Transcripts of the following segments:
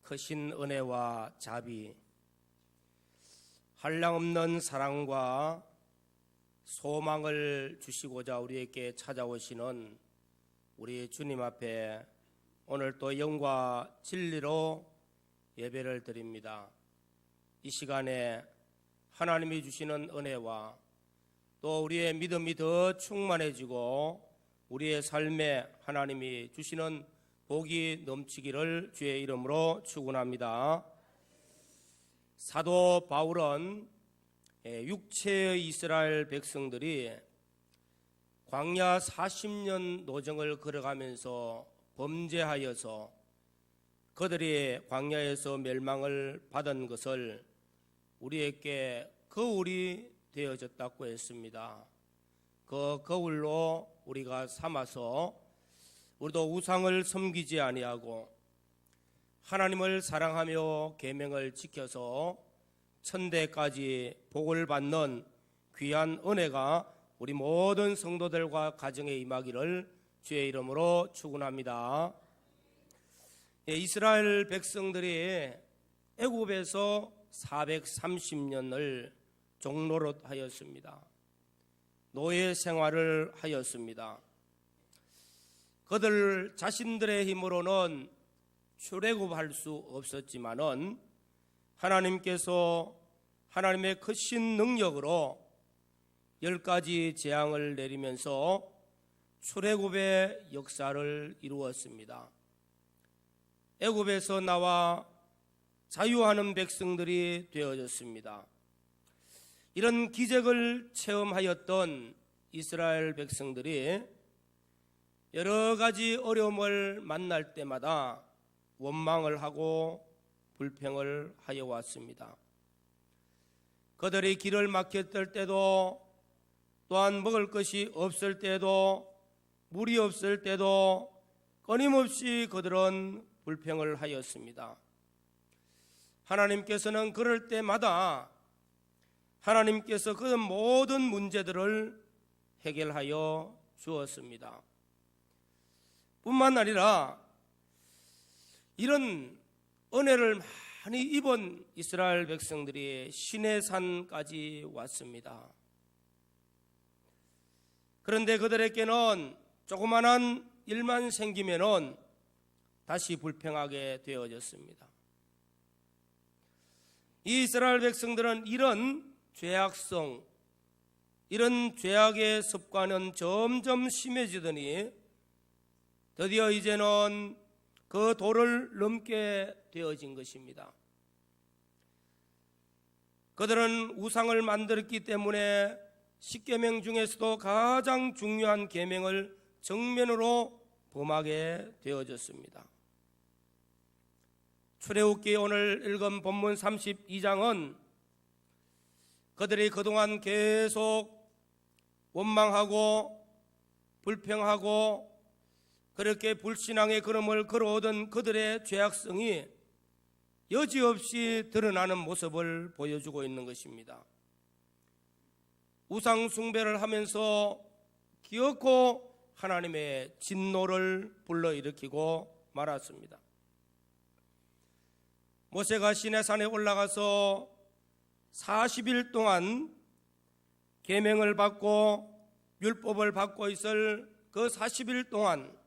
크신 은혜와 자비, 한량없는 사랑과 소망을 주시고자 우리에게 찾아오시는 우리 주님 앞에 오늘 또 영과 진리로 예배를 드립니다. 이 시간에 하나님이 주시는 은혜와 또 우리의 믿음이 더 충만해지고 우리의 삶에 하나님이 주시는 복이 넘치기를 주의 이름으로 축원합니다. 사도 바울은 육체의 이스라엘 백성들이 광야 40년 노정을 걸어가면서 범죄하여서 그들이 광야에서 멸망을 받은 것을 우리에게 거울이 되어졌다고 했습니다. 그 거울로 우리가 삼아서 우리도 우상을 섬기지 아니하고 하나님을 사랑하며 계명을 지켜서 천대까지 복을 받는 귀한 은혜가 우리 모든 성도들과 가정에 임하기를 주의 이름으로 축원합니다. 이스라엘 백성들이 애굽에서 430년을 종노릇하였습니다. 노예 생활을 하였습니다. 그들 자신들의 힘으로는 출애굽할 수 없었지만은 하나님께서 하나님의 크신 능력으로 10가지 재앙을 내리면서 출애굽의 역사를 이루었습니다. 애굽에서 나와 자유하는 백성들이 되어졌습니다. 이런 기적을 체험하였던 이스라엘 백성들이 여러 가지 어려움을 만날 때마다 원망을 하고 불평을 하여 왔습니다. 그들이 길을 막혔을 때도, 또한 먹을 것이 없을 때도, 물이 없을 때도 끊임없이 그들은 불평을 하였습니다. 하나님께서는 그럴 때마다 하나님께서 그 모든 문제들을 해결하여 주었습니다. 뿐만 아니라 이런 은혜를 많이 입은 이스라엘 백성들이 시내산까지 왔습니다. 그런데 그들에게는 조그만한 일만 생기면은 다시 불평하게 되어졌습니다. 이 이스라엘 백성들은 이런 죄악성, 이런 죄악의 습관은 점점 심해지더니 드디어 이제는 그 도를 넘게 되어진 것입니다. 그들은 우상을 만들었기 때문에 십계명 중에서도 가장 중요한 계명을 정면으로 범하게 되어졌습니다. 출애굽기 오늘 읽은 본문 32장은 그들이 그동안 계속 원망하고 불평하고 그렇게 불신앙의 걸음을 걸어오던 그들의 죄악성이 여지없이 드러나는 모습을 보여주고 있는 것입니다. 우상 숭배를 하면서 기어코 하나님의 진노를 불러일으키고 말았습니다. 모세가 시내산에 올라가서 40일 동안 계명을 받고 율법을 받고 있을 그 40일 동안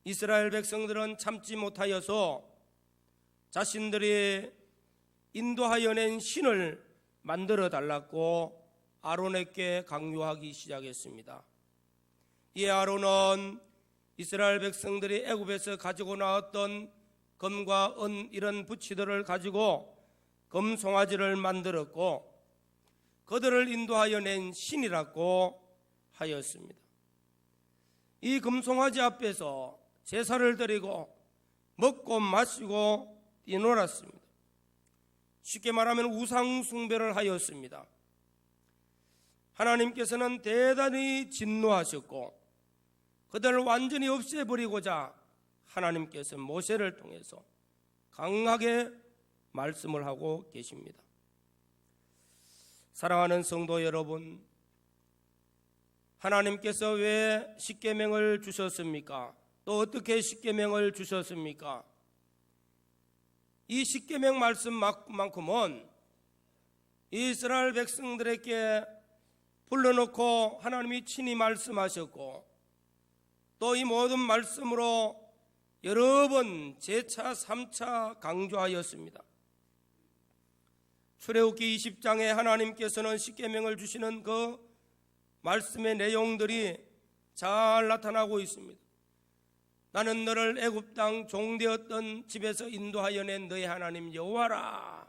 이스라엘 백성들은 참지 못하여서 자신들이 인도하여 낸 신을 만들어 달라고 아론에게 강요하기 시작했습니다. 이 아론은 이스라엘 백성들이 애굽에서 가지고 나왔던 금과 은 이런 부치들을 가지고 금송아지를 만들었고 그들을 인도하여 낸 신이라고 하였습니다. 이 금송아지 앞에서 제사를 드리고 먹고 마시고 뛰놀았습니다. 쉽게 말하면 우상 숭배를 하였습니다. 하나님께서는 대단히 진노하셨고 그들을 완전히 없애버리고자 하나님께서 모세를 통해서 강하게 말씀을 하고 계십니다. 사랑하는 성도 여러분, 하나님께서 왜 십계명을 주셨습니까? 또 어떻게 십계명을 주셨습니까? 이 십계명 말씀만큼은 이스라엘 백성들에게 불러놓고 하나님이 친히 말씀하셨고, 또 이 모든 말씀으로 여러 번 재차 3차 강조하였습니다. 출애굽기 20장에 하나님께서는 십계명을 주시는 그 말씀의 내용들이 잘 나타나고 있습니다. 나는 너를 애굽 땅 종되었던 집에서 인도하여 낸 너의 하나님 여호와라.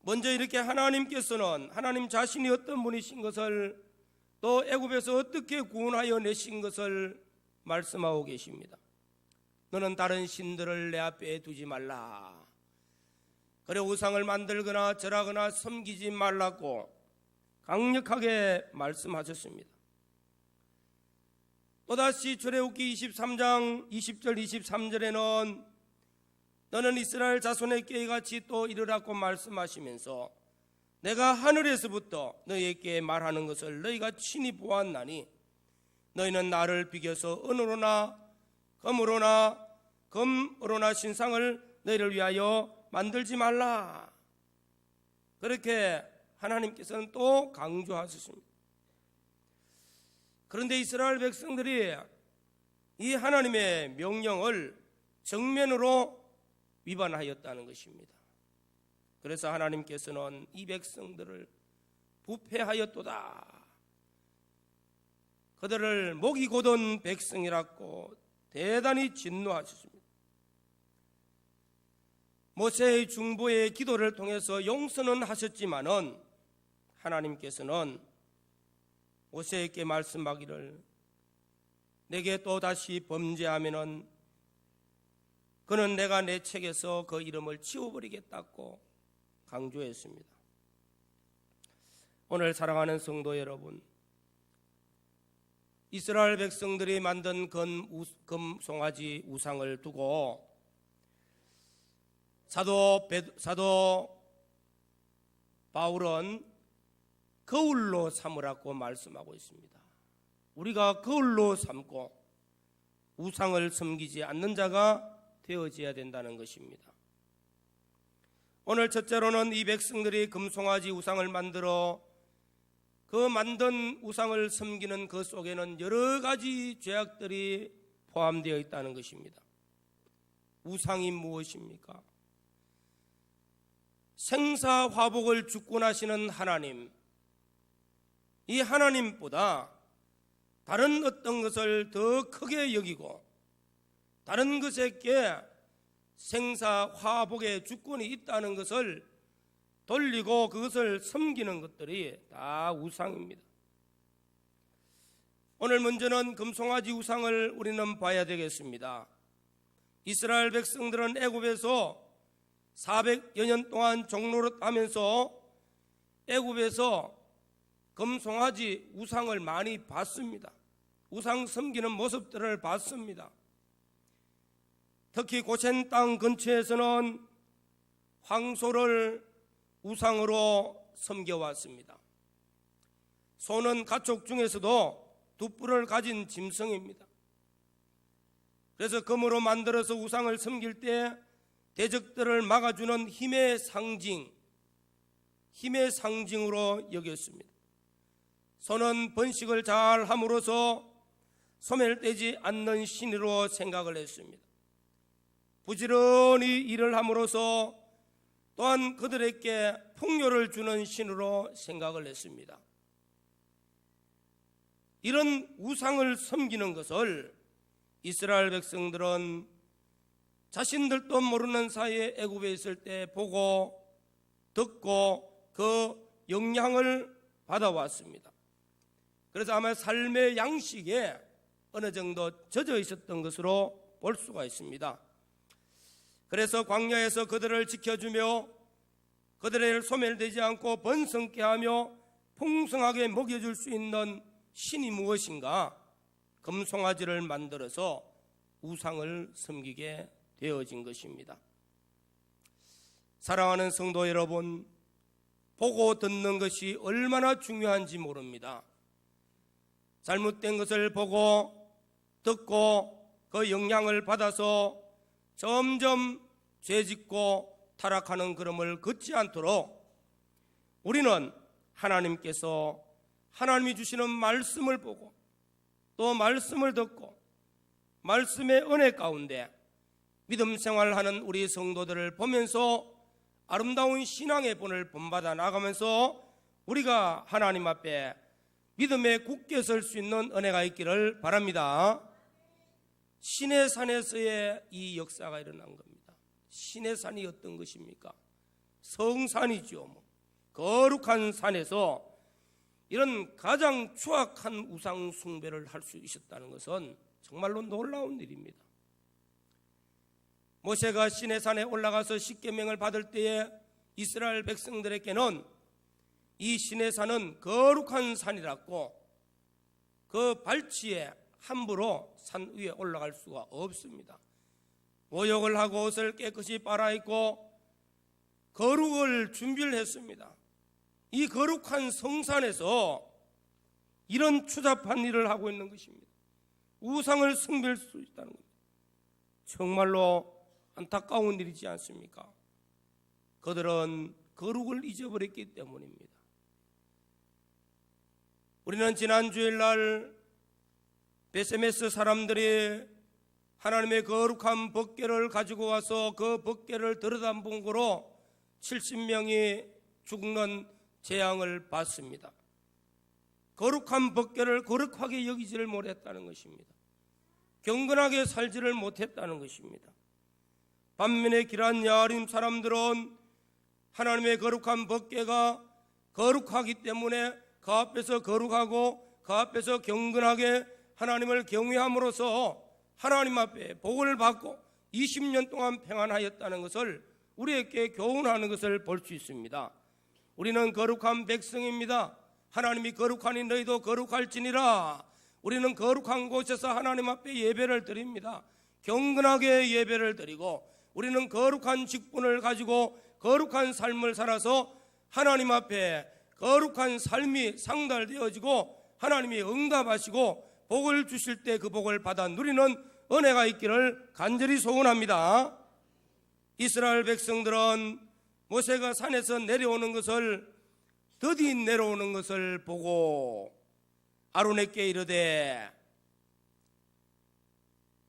먼저 이렇게 하나님께서는 하나님 자신이 어떤 분이신 것을, 또 애굽에서 어떻게 구원하여 내신 것을 말씀하고 계십니다. 너는 다른 신들을 내 앞에 두지 말라. 그래 우상을 만들거나 절하거나 섬기지 말라고 강력하게 말씀하셨습니다. 또다시 출애굽기 23장 20절 23절에는 너는 이스라엘 자손에게 이같이 또 이르라고 말씀하시면서 내가 하늘에서부터 너희에게 말하는 것을 너희가 친히 보았나니 너희는 나를 비교서 은으로나 금으로나 신상을 너희를 위하여 만들지 말라. 그렇게 하나님께서는 또 강조하셨습니다. 그런데 이스라엘 백성들이 이 하나님의 명령을 정면으로 위반하였다는 것입니다. 그래서 하나님께서는 이 백성들을 부패하였도다, 그들을 목이 곧은 백성이라고 대단히 진노하셨습니다. 모세의 중보의 기도를 통해서 용서는 하셨지만은 하나님께서는 모세에게 말씀하기를 내게 또 다시 범죄하면은 그는 내가 내 책에서 그 이름을 지워버리겠다고 강조했습니다. 오늘 사랑하는 성도 여러분, 이스라엘 백성들이 만든 금 송아지 우상을 두고 사도 바울은 거울로 삼으라고 말씀하고 있습니다. 우리가 거울로 삼고 우상을 섬기지 않는 자가 되어져야 된다는 것입니다. 오늘 첫째로는 이 백성들이 금송아지 우상을 만들어 그 만든 우상을 섬기는 그 속에는 여러 가지 죄악들이 포함되어 있다는 것입니다. 우상이 무엇입니까? 생사화복을 주권하시는 하나님, 이 하나님보다 다른 어떤 것을 더 크게 여기고 다른 것에게 생사화복의 주권이 있다는 것을 돌리고 그것을 섬기는 것들이 다 우상입니다. 오늘 먼저는 금송아지 우상을 우리는 봐야 되겠습니다. 이스라엘 백성들은 애굽에서 400여 년 동안 종노릇하면서 애굽에서 금송아지 우상을 많이 봤습니다. 우상 섬기는 모습들을 봤습니다. 특히 고센 땅 근처에서는 황소를 우상으로 섬겨왔습니다. 소는 가축 중에서도 두 뿔을 가진 짐승입니다. 그래서 금으로 만들어서 우상을 섬길 때 대적들을 막아주는 힘의 상징으로 여겼습니다. 소는 번식을 잘 함으로써 소멸되지 않는 신으로 생각을 했습니다. 부지런히 일을 함으로써 또한 그들에게 풍요를 주는 신으로 생각을 했습니다. 이런 우상을 섬기는 것을 이스라엘 백성들은 자신들도 모르는 사이에 애굽에 있을 때 보고 듣고 그 영향을 받아왔습니다. 그래서 아마 삶의 양식에 어느 정도 젖어 있었던 것으로 볼 수가 있습니다. 그래서 광야에서 그들을 지켜주며 그들을 소멸되지 않고 번성케 하며 풍성하게 먹여줄 수 있는 신이 무엇인가? 금송아지를 만들어서 우상을 섬기게 되어진 것입니다. 사랑하는 성도 여러분, 보고 듣는 것이 얼마나 중요한지 모릅니다. 잘못된 것을 보고 듣고 그 영향을 받아서 점점 죄짓고 타락하는 걸음을 걷지 않도록 우리는 하나님께서 하나님이 주시는 말씀을 보고 또 말씀을 듣고 말씀의 은혜 가운데 믿음 생활하는 우리 성도들을 보면서 아름다운 신앙의 본을 본받아 나가면서 우리가 하나님 앞에 믿음에 굳게 설 수 있는 은혜가 있기를 바랍니다. 시내산에서의 이 역사가 일어난 겁니다. 시내산이 어떤 것입니까? 성산이죠. 거룩한 산에서 이런 가장 추악한 우상 숭배를 할 수 있었다는 것은 정말로 놀라운 일입니다. 모세가 시내산에 올라가서 십계명을 받을 때에 이스라엘 백성들에게는 이 시내산은 거룩한 산이라고 그 발치에 함부로 산 위에 올라갈 수가 없습니다. 모욕을 하고 옷을 깨끗이 빨아입고 거룩을 준비를 했습니다. 이 거룩한 성산에서 이런 추잡한 일을 하고 있는 것입니다. 우상을 숭배할 수 있다는 겁니다. 정말로 안타까운 일이지 않습니까? 그들은 거룩을 잊어버렸기 때문입니다. 우리는 지난 주일날 베세메스 사람들이 하나님의 거룩한 법궤를 가지고 와서 그 법궤를 들여다본 거로 70명이 죽는 재앙을 받습니다. 거룩한 법궤를 거룩하게 여기지를 못했다는 것입니다. 경건하게 살지를 못했다는 것입니다. 반면에 기란 야림 사람들은 하나님의 거룩한 법궤가 거룩하기 때문에 그 앞에서 거룩하고 그 앞에서 경건하게 하나님을 경외함으로써 하나님 앞에 복을 받고 20년 동안 평안하였다는 것을 우리에게 교훈하는 것을 볼 수 있습니다. 우리는 거룩한 백성입니다. 하나님이 거룩하니 너희도 거룩할지니라. 우리는 거룩한 곳에서 하나님 앞에 예배를 드립니다. 경건하게 예배를 드리고 우리는 거룩한 직분을 가지고 거룩한 삶을 살아서 하나님 앞에 거룩한 삶이 상달되어지고 하나님이 응답하시고 복을 주실 때 그 복을 받아 누리는 은혜가 있기를 간절히 소원합니다. 이스라엘 백성들은 모세가 산에서 내려오는 것을 더디 내려오는 것을 보고 아론에게 이르되,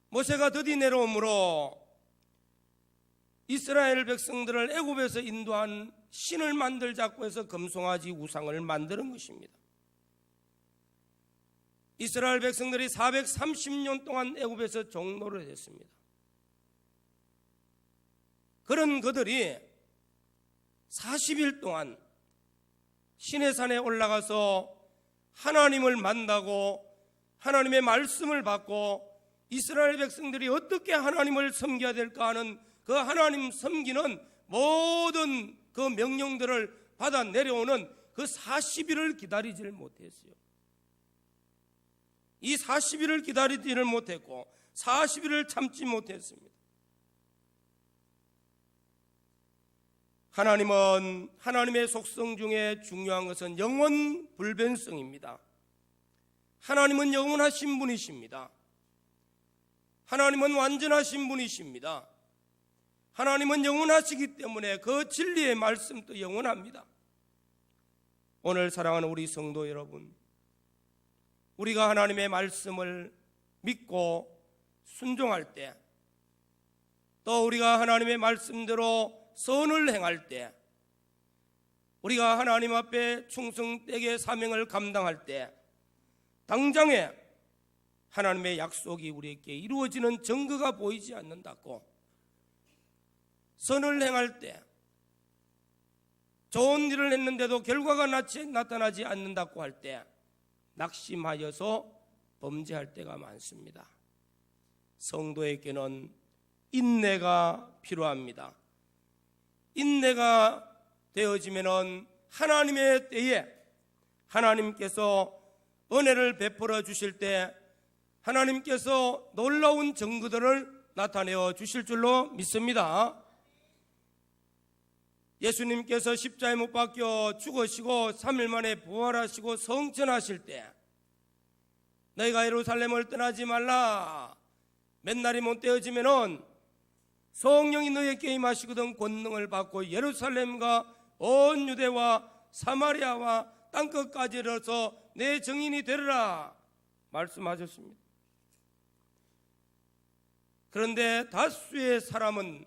모세가 더디 내려오므로 이스라엘 백성들을 애굽에서 인도한 신을 만들자고 해서 금송아지 우상을 만드는 것입니다. 이스라엘 백성들이 430년 동안 애굽에서 종노를 했습니다. 그런 그들이 40일 동안 시내산에 올라가서 하나님을 만나고 하나님의 말씀을 받고 이스라엘 백성들이 어떻게 하나님을 섬겨야 될까 하는 그 하나님 섬기는 모든 그 명령들을 받아 내려오는 그 40일을 기다리지를 못했어요. 이 40일을 기다리지를 못했고 40일을 참지 못했습니다. 하나님은 하나님의 속성 중에 중요한 것은 영원 불변성입니다. 하나님은 영원하신 분이십니다. 하나님은 완전하신 분이십니다. 하나님은 영원하시기 때문에 그 진리의 말씀도 영원합니다. 오늘 사랑하는 우리 성도 여러분, 우리가 하나님의 말씀을 믿고 순종할 때, 또 우리가 하나님의 말씀대로 선을 행할 때, 우리가 하나님 앞에 충성되게 사명을 감당할 때 당장에 하나님의 약속이 우리에게 이루어지는 증거가 보이지 않는다고, 선을 행할 때 좋은 일을 했는데도 결과가 나타나지 않는다고 할 때 낙심하여서 범죄할 때가 많습니다. 성도에게는 인내가 필요합니다. 인내가 되어지면은 하나님의 때에 하나님께서 은혜를 베풀어 주실 때 하나님께서 놀라운 증거들을 나타내어 주실 줄로 믿습니다. 예수님께서 십자가에 못 박혀 죽으시고 3일 만에 부활하시고 성천하실 때 너희가 예루살렘을 떠나지 말라, 맨날이 못 되어지면은 성령이 너희에게 임하시거든 권능을 받고 예루살렘과 온 유대와 사마리아와 땅끝까지 이르러서 내 증인이 되리라 말씀하셨습니다. 그런데 다수의 사람은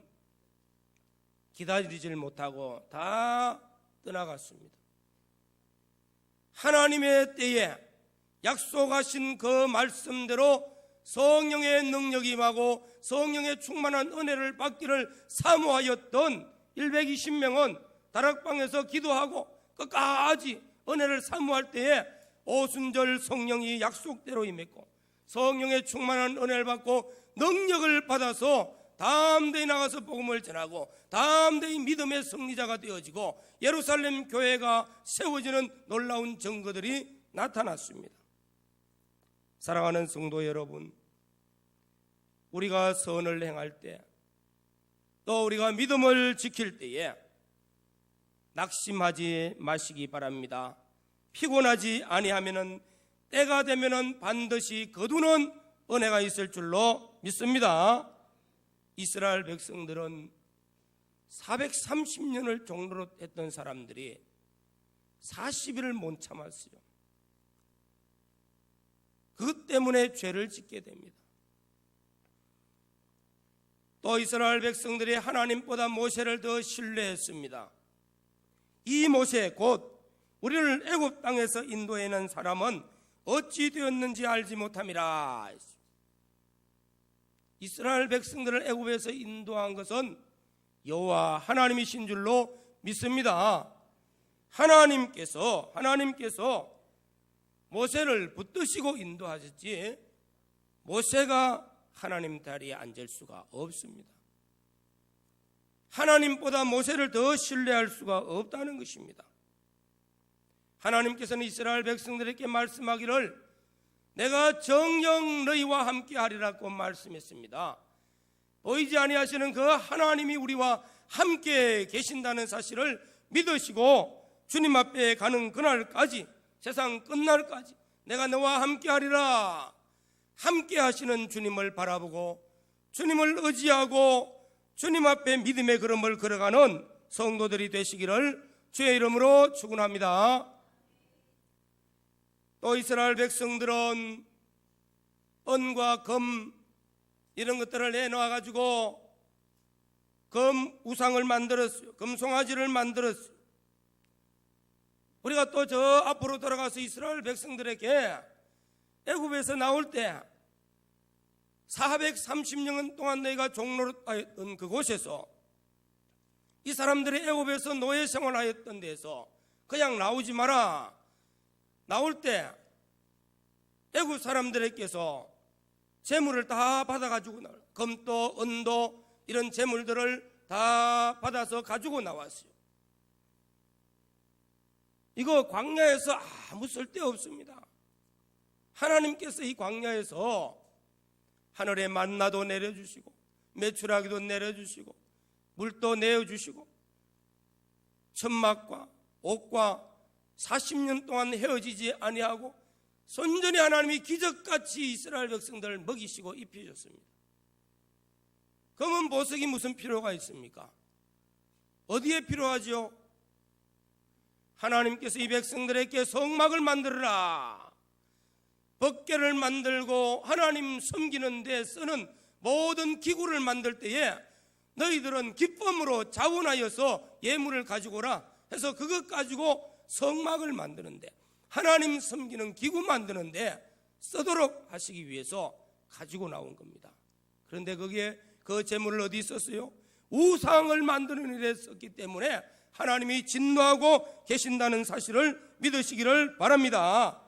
기다리질 못하고 다 떠나갔습니다. 하나님의 때에 약속하신 그 말씀대로 성령의 능력이 임하고 성령의 충만한 은혜를 받기를 사모하였던 120명은 다락방에서 기도하고 끝까지 은혜를 사모할 때에 오순절 성령이 약속대로 임했고 성령의 충만한 은혜를 받고 능력을 받아서 담대히 나가서 복음을 전하고 담대히 믿음의 승리자가 되어지고 예루살렘 교회가 세워지는 놀라운 증거들이 나타났습니다. 사랑하는 성도 여러분, 우리가 선을 행할 때 또 우리가 믿음을 지킬 때에 낙심하지 마시기 바랍니다. 피곤하지 아니하면은 때가 되면은 반드시 거두는 은혜가 있을 줄로 믿습니다. 이스라엘 백성들은 430년을 종로로 했던 사람들이 40일을 못 참았어요. 그것 때문에 죄를 짓게 됩니다. 또 이스라엘 백성들이 하나님보다 모세를 더 신뢰했습니다. 이 모세 곧 우리를 애굽 땅에서 인도해낸 사람은 어찌 되었는지 알지 못함이라. 이스라엘 백성들을 애굽에서 인도한 것은 여호와 하나님이신 줄로 믿습니다. 하나님께서 모세를 붙드시고 인도하셨지 모세가 하나님 다리에 앉을 수가 없습니다. 하나님보다 모세를 더 신뢰할 수가 없다는 것입니다. 하나님께서는 이스라엘 백성들에게 말씀하기를 내가 정녕 너희와 함께 하리라고 말씀했습니다. 보이지 아니하시는 그 하나님이 우리와 함께 계신다는 사실을 믿으시고 주님 앞에 가는 그날까지, 세상 끝날까지 내가 너와 함께 하리라, 함께 하시는 주님을 바라보고 주님을 의지하고 주님 앞에 믿음의 걸음을 걸어가는 성도들이 되시기를 주의 이름으로 축원합니다. 또 이스라엘 백성들은 은과 금 이런 것들을 내놓아가지고 금 우상을 만들었어요. 금송아지를 만들었어요. 우리가 또 저 앞으로 돌아가서 이스라엘 백성들에게 애굽에서 나올 때 430년 동안 너희가 종로했던 그곳에서 이 사람들이 애굽에서 노예 생활하였던 데서 그냥 나오지 마라. 나올 때 애굽 사람들에게서 재물을 다 받아가지고 나와요. 금도 은도 이런 재물들을 다 받아서 가지고 나왔어요. 이거 광야에서 아무 쓸데없습니다. 하나님께서 이 광야에서 하늘에 만나도 내려주시고 메추라기도 내려주시고 물도 내어주시고 천막과 옥과 40년 동안 헤어지지 아니하고 선전히 하나님이 기적같이 이스라엘 백성들을 먹이시고 입히셨습니다. 그러면 보석이 무슨 필요가 있습니까? 어디에 필요하죠? 하나님께서 이 백성들에게 성막을 만들어라, 법궤를 만들고 하나님 섬기는 데 쓰는 모든 기구를 만들 때에 너희들은 기쁨으로 자원하여서 예물을 가지고 오라 해서 그것 가지고 성막을 만드는데, 하나님 섬기는 기구 만드는데 쓰도록 하시기 위해서 가지고 나온 겁니다. 그런데 거기에 그 재물을 어디 썼어요? 우상을 만드는 일에 썼기 때문에 하나님이 진노하고 계신다는 사실을 믿으시기를 바랍니다.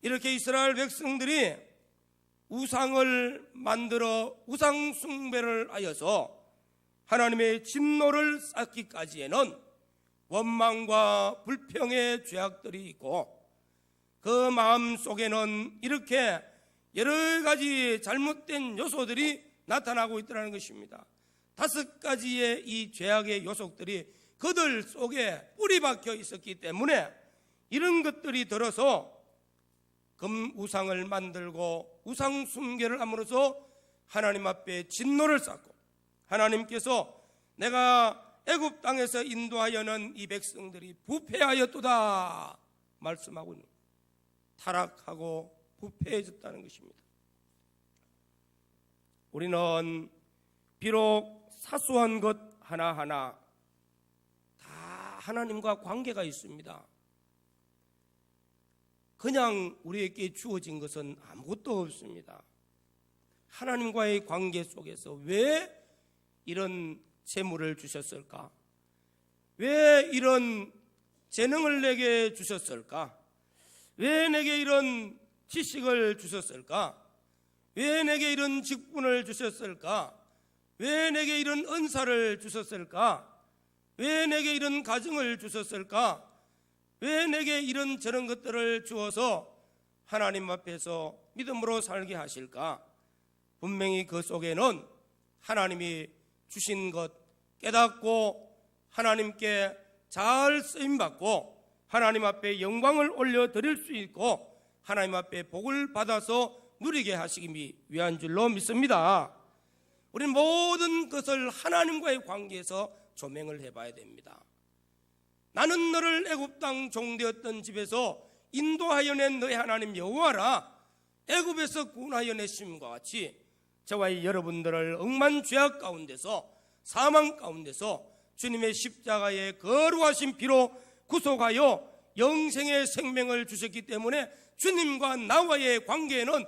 이렇게 이스라엘 백성들이 우상을 만들어 우상 숭배를 하여서 하나님의 진노를 쌓기까지에는 원망과 불평의 죄악들이 있고 그 마음 속에는 이렇게 여러 가지 잘못된 요소들이 나타나고 있다는 것입니다. 5가지의 이 죄악의 요소들이 그들 속에 뿌리 박혀 있었기 때문에 이런 것들이 들어서 금 우상을 만들고 우상 숭배를 함으로써 하나님 앞에 진노를 쌓고 하나님께서 내가 애굽 땅에서 인도하여는 이 백성들이 부패하였도다 말씀하고 있는, 타락하고 부패해졌다는 것입니다. 우리는 비록 사소한 것 하나하나 다 하나님과 관계가 있습니다. 그냥 우리에게 주어진 것은 아무것도 없습니다. 하나님과의 관계 속에서 왜 이런 재물을 주셨을까? 왜 이런 재능을 내게 주셨을까? 왜 내게 이런 지식을 주셨을까? 왜 내게 이런 직분을 주셨을까? 왜 내게 이런 은사를 주셨을까? 왜 내게 이런 가정을 주셨을까? 왜 내게 이런 저런 것들을 주어서 하나님 앞에서 믿음으로 살게 하실까? 분명히 그 속에는 하나님이 주신 것 깨닫고 하나님께 잘 쓰임받고 하나님 앞에 영광을 올려드릴 수 있고 하나님 앞에 복을 받아서 누리게 하시기 위한 줄로 믿습니다. 우리는 모든 것을 하나님과의 관계에서 조명을 해봐야 됩니다. 나는 너를 애굽 땅 종되었던 집에서 인도하여 낸 너의 하나님 여호와라, 애굽에서 구원하여 내심과 같이 저와 여러분들을 억만 죄악 가운데서 사망 가운데서 주님의 십자가의 거룩하신 피로 구속하여 영생의 생명을 주셨기 때문에 주님과 나와의 관계에는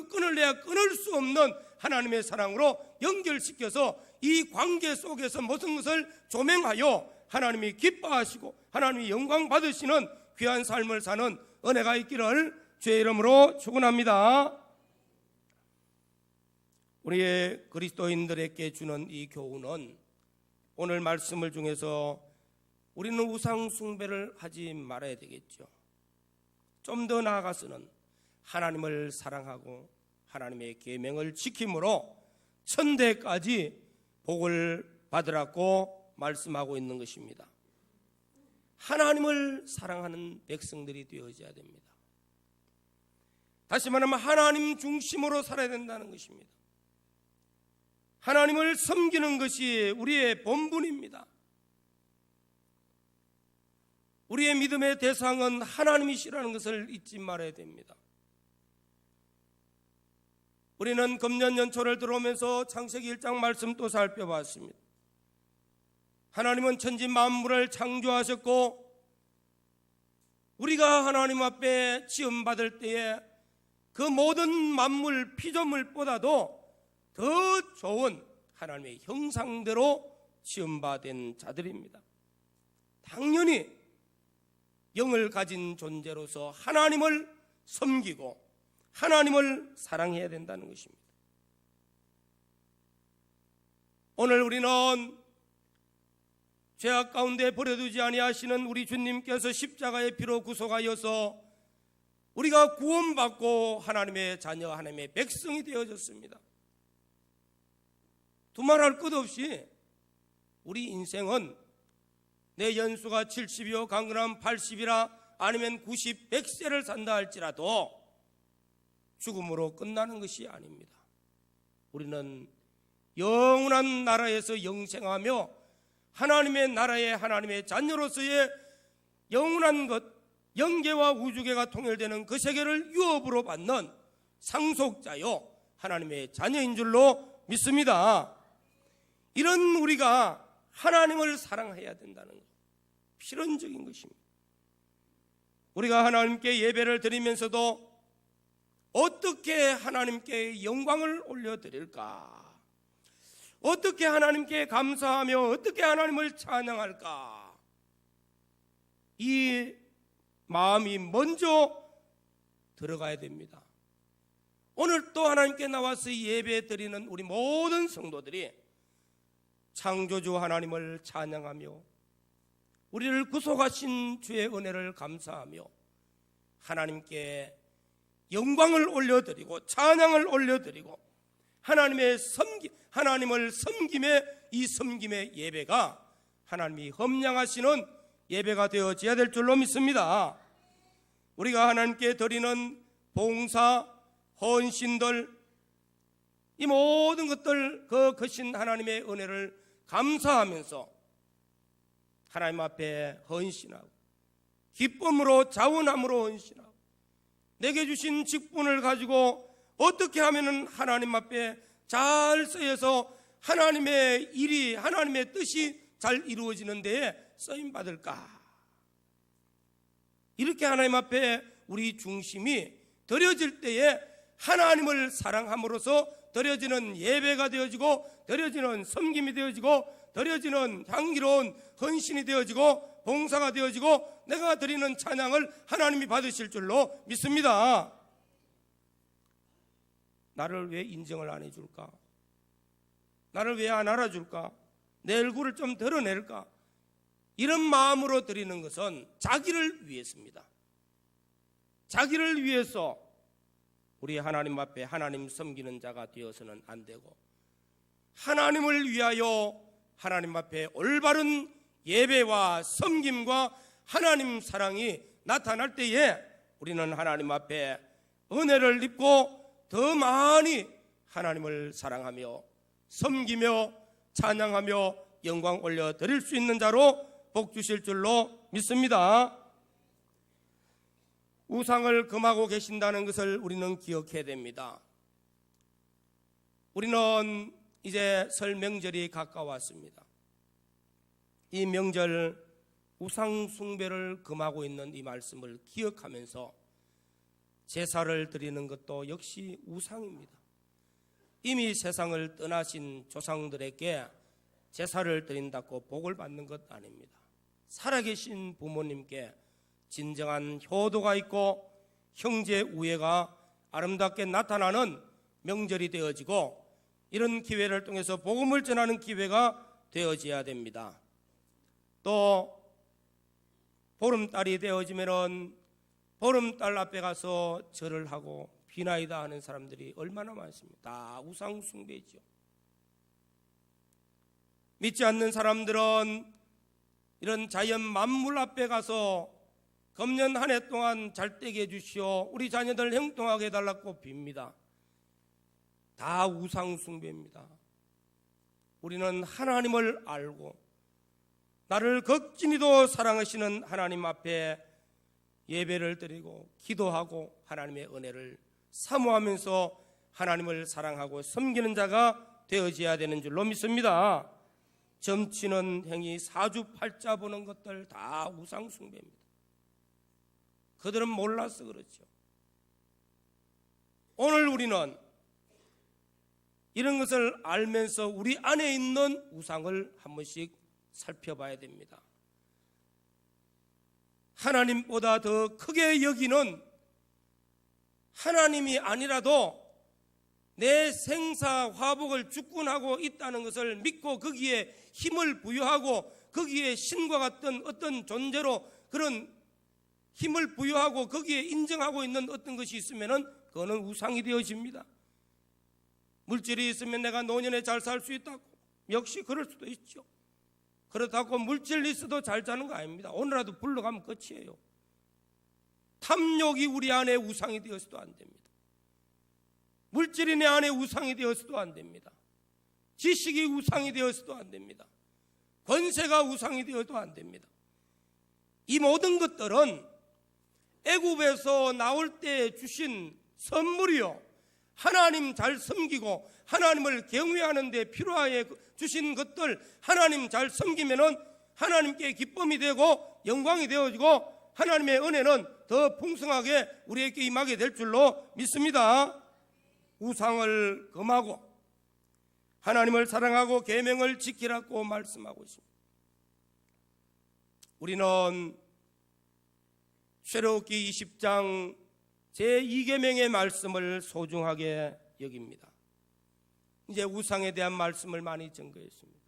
끊을래야 끊을 수 없는 하나님의 사랑으로 연결시켜서 이 관계 속에서 모든 것을 조명하여 하나님이 기뻐하시고 하나님이 영광 받으시는 귀한 삶을 사는 은혜가 있기를 주의 이름으로 축원합니다. 우리의 그리스도인들에게 주는 이 교훈은 오늘 말씀을 중에서 우리는 우상 숭배를 하지 말아야 되겠죠. 좀 더 나아가서는 하나님을 사랑하고 하나님의 계명을 지킴으로 천대까지 복을 받으라고 말씀하고 있는 것입니다. 하나님을 사랑하는 백성들이 되어져야 됩니다. 다시 말하면 하나님 중심으로 살아야 된다는 것입니다. 하나님을 섬기는 것이 우리의 본분입니다. 우리의 믿음의 대상은 하나님이시라는 것을 잊지 말아야 됩니다. 우리는 금년 연초를 들어오면서 창세기 1장 말씀 또 살펴봤습니다. 하나님은 천지 만물을 창조하셨고 우리가 하나님 앞에 지음받을 때에 그 모든 만물 피조물보다도 더 좋은 하나님의 형상대로 지음받은 자들입니다. 당연히 영을 가진 존재로서 하나님을 섬기고 하나님을 사랑해야 된다는 것입니다. 오늘 우리는 죄악 가운데 버려두지 아니하시는 우리 주님께서 십자가의 피로 구속하여서 우리가 구원받고 하나님의 자녀, 하나님의 백성이 되어졌습니다. 두말할 것 없이 우리 인생은 내 연수가 70이요 강건하면 80이라 아니면 90, 100세를 산다 할지라도 죽음으로 끝나는 것이 아닙니다. 우리는 영원한 나라에서 영생하며 하나님의 나라의 하나님의 자녀로서의 영원한 것, 영계와 우주계가 통일되는 그 세계를 유업으로 받는 상속자요 하나님의 자녀인 줄로 믿습니다. 이런 우리가 하나님을 사랑해야 된다는 것, 필연적인 것입니다. 우리가 하나님께 예배를 드리면서도 어떻게 하나님께 영광을 올려드릴까? 어떻게 하나님께 감사하며 어떻게 하나님을 찬양할까? 이 마음이 먼저 들어가야 됩니다. 오늘 또 하나님께 나와서 예배 드리는 우리 모든 성도들이 창조주 하나님을 찬양하며 우리를 구속하신 주의 은혜를 감사하며 하나님께 영광을 올려드리고 찬양을 올려드리고 하나님을 섬김의 이 섬김의 예배가 하나님이 험량하시는 예배가 되어져야 될 줄로 믿습니다. 우리가 하나님께 드리는 봉사, 헌신들 이 모든 것들 그 크신 하나님의 은혜를 감사하면서 하나님 앞에 헌신하고 기쁨으로 자원함으로 헌신하고 내게 주신 직분을 가지고 어떻게 하면 하나님 앞에 잘 쓰여서 하나님의 일이 하나님의 뜻이 잘 이루어지는 데에 쓰임받을까. 이렇게 하나님 앞에 우리 중심이 드려질 때에 하나님을 사랑함으로써 드려지는 예배가 되어지고 드려지는 섬김이 되어지고 드려지는 향기로운 헌신이 되어지고 봉사가 되어지고 내가 드리는 찬양을 하나님이 받으실 줄로 믿습니다. 나를 왜 인정을 안 해줄까? 나를 왜 안 알아줄까? 내 얼굴을 좀 드러낼까? 이런 마음으로 드리는 것은 자기를 위해서입니다. 자기를 위해서 우리 하나님 앞에 하나님 섬기는 자가 되어서는 안 되고 하나님을 위하여 하나님 앞에 올바른 예배와 섬김과 하나님 사랑이 나타날 때에 우리는 하나님 앞에 은혜를 입고 더 많이 하나님을 사랑하며 섬기며 찬양하며 영광 올려 드릴 수 있는 자로 복 주실 줄로 믿습니다. 우상을 금하고 계신다는 것을 우리는 기억해야 됩니다. 우리는 이제 설 명절이 가까웠습니다. 이 명절 우상 숭배를 금하고 있는 이 말씀을 기억하면서 제사를 드리는 것도 역시 우상입니다. 이미 세상을 떠나신 조상들에게 제사를 드린다고 복을 받는 것 아닙니다. 살아계신 부모님께 진정한 효도가 있고 형제 우애가 아름답게 나타나는 명절이 되어지고 이런 기회를 통해서 복음을 전하는 기회가 되어져야 됩니다. 또 보름달이 되어지면은 보름달 앞에 가서 절을 하고 비나이다 하는 사람들이 얼마나 많습니까? 다 우상 숭배죠. 믿지 않는 사람들은 이런 자연 만물 앞에 가서 금년 한 해 동안 잘 되게 해주시오, 우리 자녀들 형통하게 해달라고 빕니다. 다 우상 숭배입니다. 우리는 하나님을 알고 나를 극진히도 사랑하시는 하나님 앞에 예배를 드리고 기도하고 하나님의 은혜를 사모하면서 하나님을 사랑하고 섬기는 자가 되어져야 되는 줄로 믿습니다. 점치는 행위, 사주팔자 보는 것들 다 우상 숭배입니다. 그들은 몰라서 그렇죠. 오늘 우리는 이런 것을 알면서 우리 안에 있는 우상을 한 번씩 살펴봐야 됩니다. 하나님보다 더 크게 여기는 하나님이 아니라도 내 생사 화복을 주권하고 있다는 것을 믿고 거기에 힘을 부여하고 거기에 신과 같은 어떤 존재로 그런 힘을 부여하고 거기에 인정하고 있는 어떤 것이 있으면 그거는 우상이 되어집니다. 물질이 있으면 내가 노년에 잘 살 수 있다고, 역시 그럴 수도 있죠. 그렇다고 물질이 있어도 잘 사는 거 아닙니다. 오늘라도 불러가면 끝이에요. 탐욕이 우리 안에 우상이 되어서도 안 됩니다. 물질이 내 안에 우상이 되어서도 안 됩니다. 지식이 우상이 되어서도 안 됩니다. 권세가 우상이 되어도 안 됩니다. 이 모든 것들은 애굽에서 나올 때 주신 선물이요, 하나님 잘 섬기고 하나님을 경외하는 데 필요하게 주신 것들 하나님 잘 섬기면은 하나님께 기쁨이 되고 영광이 되어지고 하나님의 은혜는 더 풍성하게 우리에게 임하게 될 줄로 믿습니다. 우상을 금하고 하나님을 사랑하고 계명을 지키라고 말씀하고 있습니다. 우리는 출애굽기 20장 제2계명의 말씀을 소중하게 여깁니다. 이제 우상에 대한 말씀을 많이 증거했습니다.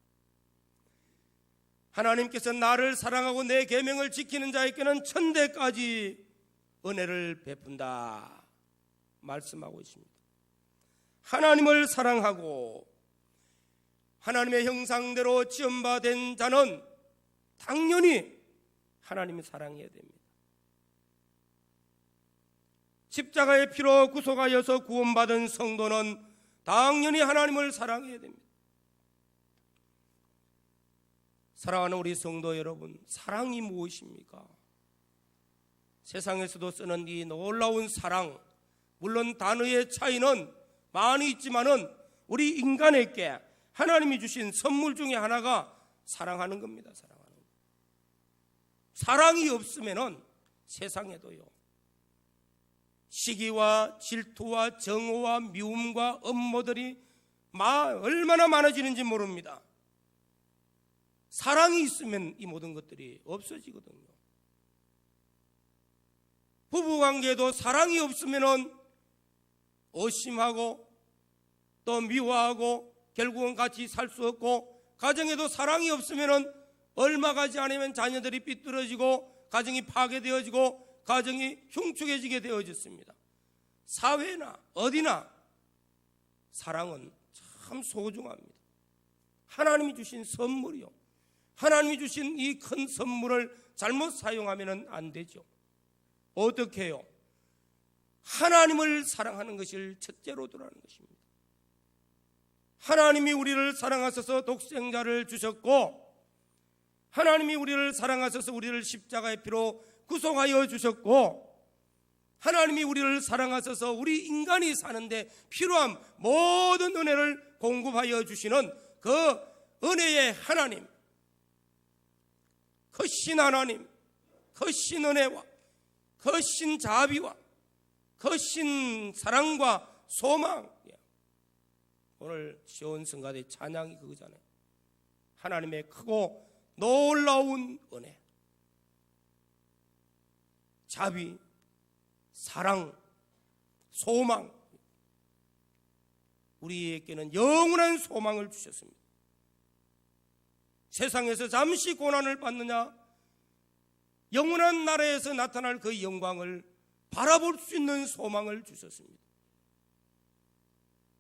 하나님께서 나를 사랑하고 내 계명을 지키는 자에게는 천대까지 은혜를 베푼다 말씀하고 있습니다. 하나님을 사랑하고 하나님의 형상대로 지음받은 자는 당연히 하나님을 사랑해야 됩니다. 십자가의 피로 구속하여서 구원받은 성도는 당연히 하나님을 사랑해야 됩니다. 사랑하는 우리 성도 여러분, 사랑이 무엇입니까? 세상에서도 쓰는 이 놀라운 사랑, 물론 단어의 차이는 많이 있지만은 우리 인간에게 하나님이 주신 선물 중에 하나가 사랑하는 겁니다. 사랑하는 것. 사랑이 없으면은 세상에도요, 시기와 질투와 정오와 미움과 업무들이 얼마나 많아지는지 모릅니다. 사랑이 있으면 이 모든 것들이 없어지거든요. 부부관계도 사랑이 없으면 의심하고 또 미워하고 결국은 같이 살 수 없고, 가정에도 사랑이 없으면 얼마 가지 않으면 자녀들이 삐뚤어지고 가정이 파괴되어지고 가정이 흉측해지게 되어졌습니다. 사회나 어디나 사랑은 참 소중합니다. 하나님이 주신 선물이요, 하나님이 주신 이 큰 선물을 잘못 사용하면 안 되죠. 어떻게 해요? 하나님을 사랑하는 것을 첫째로 두라는 것입니다. 하나님이 우리를 사랑하셔서 독생자를 주셨고, 하나님이 우리를 사랑하셔서 우리를 십자가의 피로 구속하여 주셨고, 하나님이 우리를 사랑하셔서 우리 인간이 사는데 필요한 모든 은혜를 공급하여 주시는 그 은혜의 하나님, 그 신 하나님, 그 신 은혜와 그 신 자비와 그 신 사랑과 소망, 오늘 시온 성가대 찬양이 그거잖아요. 하나님의 크고 놀라운 은혜, 자비, 사랑, 소망, 우리에게는 영원한 소망을 주셨습니다. 세상에서 잠시 고난을 받느냐, 영원한 나라에서 나타날 그 영광을 바라볼 수 있는 소망을 주셨습니다.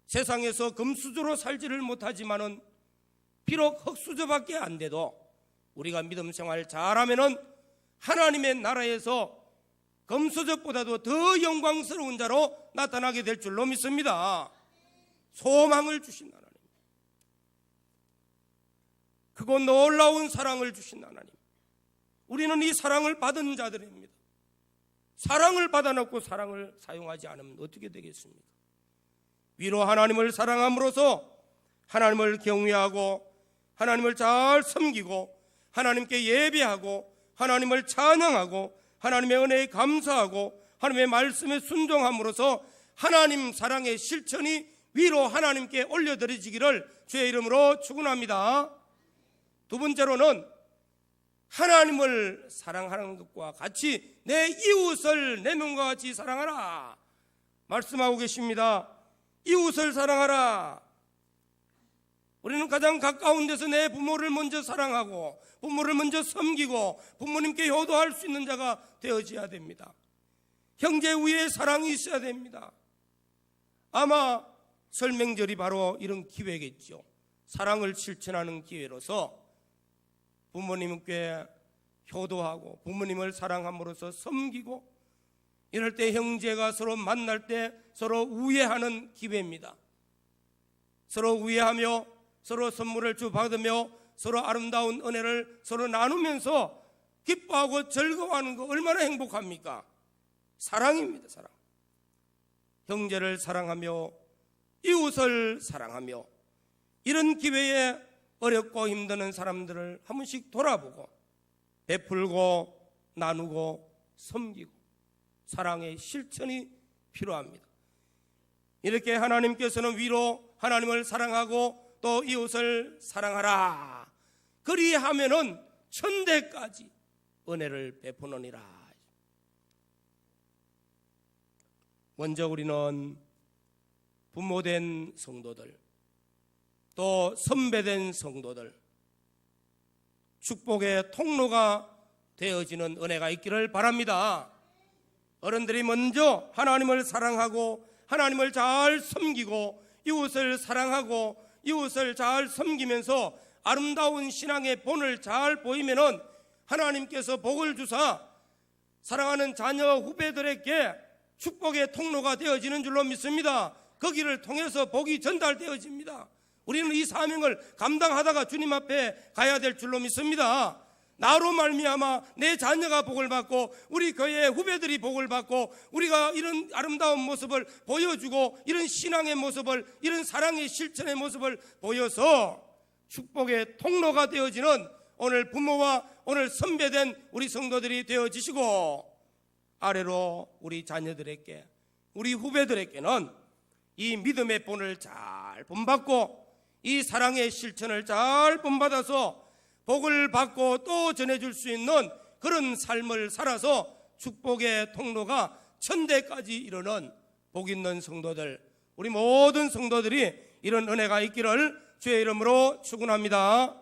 세상에서 금수저로 살지를 못하지만은 비록 흙수저밖에 안 돼도 우리가 믿음 생활 잘하면은 하나님의 나라에서 금수저보다도 더 영광스러운 자로 나타나게 될 줄로 믿습니다. 소망을 주신 하나님, 크고 놀라운 사랑을 주신 하나님, 우리는 이 사랑을 받은 자들입니다. 사랑을 받아놓고 사랑을 사용하지 않으면 어떻게 되겠습니까? 위로 하나님을 사랑함으로써 하나님을 경외하고 하나님을 잘 섬기고 하나님께 예배하고 하나님을 찬양하고 하나님의 은혜에 감사하고 하나님의 말씀에 순종함으로써 하나님 사랑의 실천이 위로 하나님께 올려드려지기를 주의 이름으로 축원합니다. 두 번째로는 하나님을 사랑하는 것과 같이 내 이웃을 내 몸과 같이 사랑하라 말씀하고 계십니다. 이웃을 사랑하라. 우리는 가장 가까운 데서 내 부모를 먼저 사랑하고 부모를 먼저 섬기고 부모님께 효도할 수 있는 자가 되어져야 됩니다. 형제 위에 사랑이 있어야 됩니다. 아마 설명절이 바로 이런 기회겠죠. 사랑을 실천하는 기회로서 부모님께 효도하고 부모님을 사랑함으로써 섬기고, 이럴 때 형제가 서로 만날 때 서로 우애하는 기회입니다. 서로 우애하며 서로 선물을 주받으며 서로 아름다운 은혜를 서로 나누면서 기뻐하고 즐거워하는 거 얼마나 행복합니까? 사랑입니다. 사랑. 형제를 사랑하며 이웃을 사랑하며, 이런 기회에 어렵고 힘드는 사람들을 한 번씩 돌아보고 베풀고 나누고 섬기고 사랑의 실천이 필요합니다. 이렇게 하나님께서는 위로 하나님을 사랑하고 또 이웃을 사랑하라, 그리하면은 천대까지 은혜를 베푸느니라. 먼저 우리는 부모된 성도들, 또 선배된 성도들, 축복의 통로가 되어지는 은혜가 있기를 바랍니다. 어른들이 먼저 하나님을 사랑하고 하나님을 잘 섬기고 이웃을 사랑하고 이웃을 잘 섬기면서 아름다운 신앙의 본을 잘 보이면은 하나님께서 복을 주사 사랑하는 자녀 후배들에게 축복의 통로가 되어지는 줄로 믿습니다. 거기를 통해서 복이 전달되어집니다. 우리는 이 사명을 감당하다가 주님 앞에 가야 될 줄로 믿습니다. 나로 말미암아 내 자녀가 복을 받고 우리 교회의 후배들이 복을 받고 우리가 이런 아름다운 모습을 보여주고 이런 신앙의 모습을, 이런 사랑의 실천의 모습을 보여서 축복의 통로가 되어지는 오늘 부모와 오늘 선배된 우리 성도들이 되어지시고, 아래로 우리 자녀들에게, 우리 후배들에게는 이 믿음의 본을 잘 본받고 이 사랑의 실천을 잘 본받아서 복을 받고 또 전해줄 수 있는 그런 삶을 살아서 축복의 통로가 천대까지 이르는 복 있는 성도들, 우리 모든 성도들이 이런 은혜가 있기를 주의 이름으로 축원합니다.